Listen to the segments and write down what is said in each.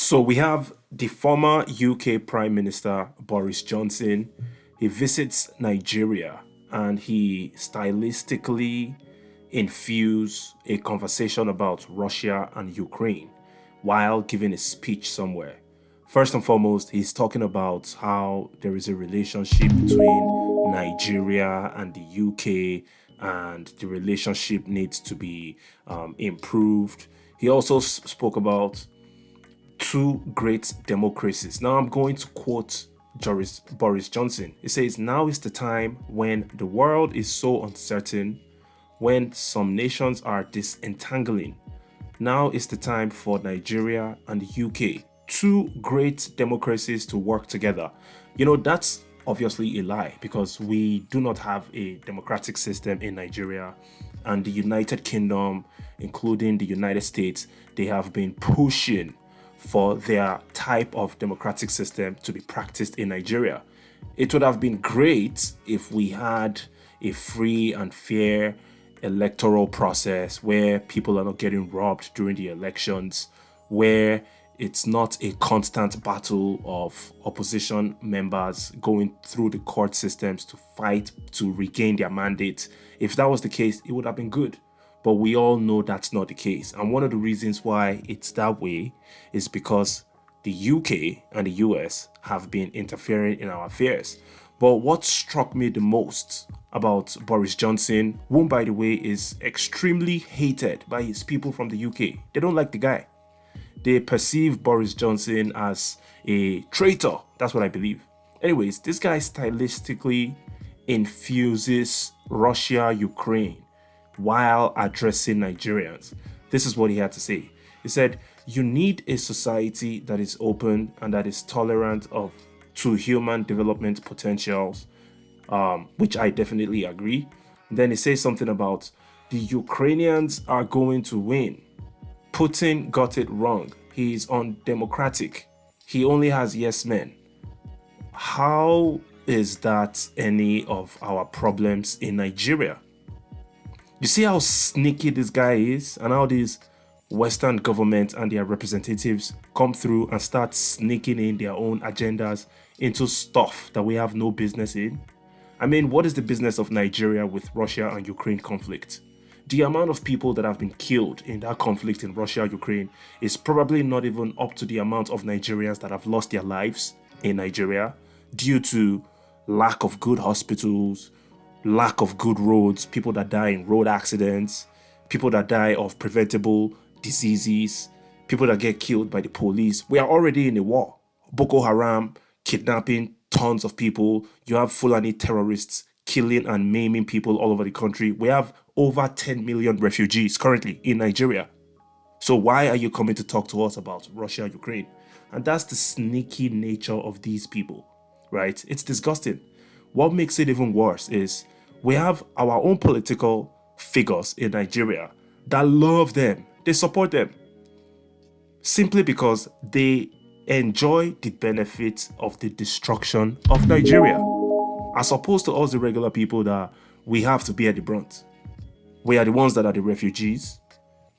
So we have the former UK Prime Minister Boris Johnson. He visits Nigeria and he stylistically infuse a conversation about Russia and Ukraine while giving a speech somewhere. First and foremost, he's talking about how there is a relationship between Nigeria and the UK, and the relationship needs to be improved. He also spoke about two great democracies. Now I'm going to quote Boris Johnson. He says, "Now is the time when the world is so uncertain, when some nations are disentangling. Now is the time for Nigeria and the UK, two great democracies, to work together." That's obviously a lie because we do not have a democratic system in Nigeria, and the United Kingdom, including the United States, they have been pushing for their type of democratic system to be practiced in Nigeria. It would have been great if we had a free and fair electoral process where people are not getting robbed during the elections, where it's not a constant battle of opposition members going through the court systems to fight to regain their mandate. If that was the case, it would have been good. But we all know that's not the case. And one of the reasons why it's that way is because the UK and the US have been interfering in our affairs. But what struck me the most about Boris Johnson, whom, by the way, is extremely hated by his people from the UK, they don't like the guy. They perceive Boris Johnson as a traitor. That's what I believe. Anyways, this guy stylistically infuses Russia, Ukraine while addressing Nigerians. This is what he had to say. He said, "You need a society that is open and that is tolerant to human development potentials," which I definitely agree. And then he says something about the Ukrainians are going to win. Putin got it wrong. He is undemocratic. He only has yes men. How is that any of our problems in Nigeria? You see how sneaky this guy is, and how these Western governments and their representatives come through and start sneaking in their own agendas into stuff that we have no business in? I mean, what is the business of Nigeria with Russia and Ukraine conflict? The amount of people that have been killed in that conflict in Russia, Ukraine, is probably not even up to the amount of Nigerians that have lost their lives in Nigeria due to lack of good hospitals, lack of good roads, people that die in road accidents, people that die of preventable diseases, people that get killed by the police. We are already in a war. Boko Haram kidnapping tons of people. You have Fulani terrorists killing and maiming people all over the country. We have over 10 million refugees currently in Nigeria. So why are you coming to talk to us about Russia, Ukraine? And that's the sneaky nature of these people, right? It's disgusting. What makes it even worse is we have our own political figures in Nigeria that love them. They support them simply because they enjoy the benefits of the destruction of Nigeria, as opposed to us, the regular people, that we have to bear the brunt. We are the ones that are the refugees.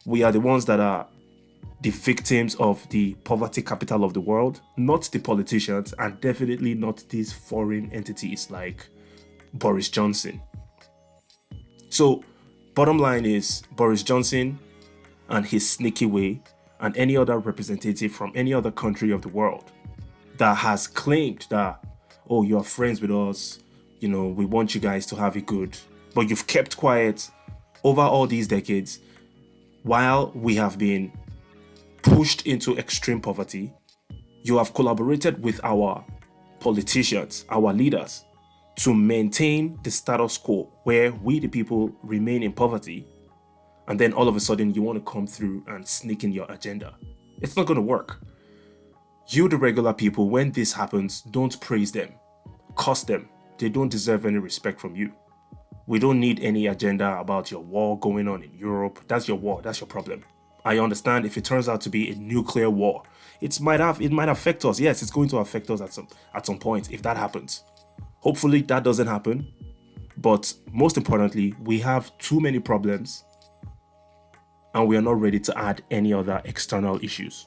We are the ones that are the victims of the poverty capital of the world, not the politicians, and definitely not these foreign entities like Boris Johnson. So, bottom line is, Boris Johnson and his sneaky way, and any other representative from any other country of the world that has claimed that, oh, you're friends with us, we want you guys to have it good, but you've kept quiet over all these decades while we have been pushed into extreme poverty. You have collaborated with our politicians, our leaders, to maintain the status quo where we, the people, remain in poverty. And then all of a sudden you want to come through and sneak in your agenda. It's not going to work. You, the regular people, when this happens, don't praise them. Curse them. They don't deserve any respect from you. We don't need any agenda about your war going on in Europe. That's your war. That's your problem. I understand if it turns out to be a nuclear war, it might affect us. Yes, it's going to affect us at some point if that happens. Hopefully that doesn't happen. But most importantly, we have too many problems and we are not ready to add any other external issues.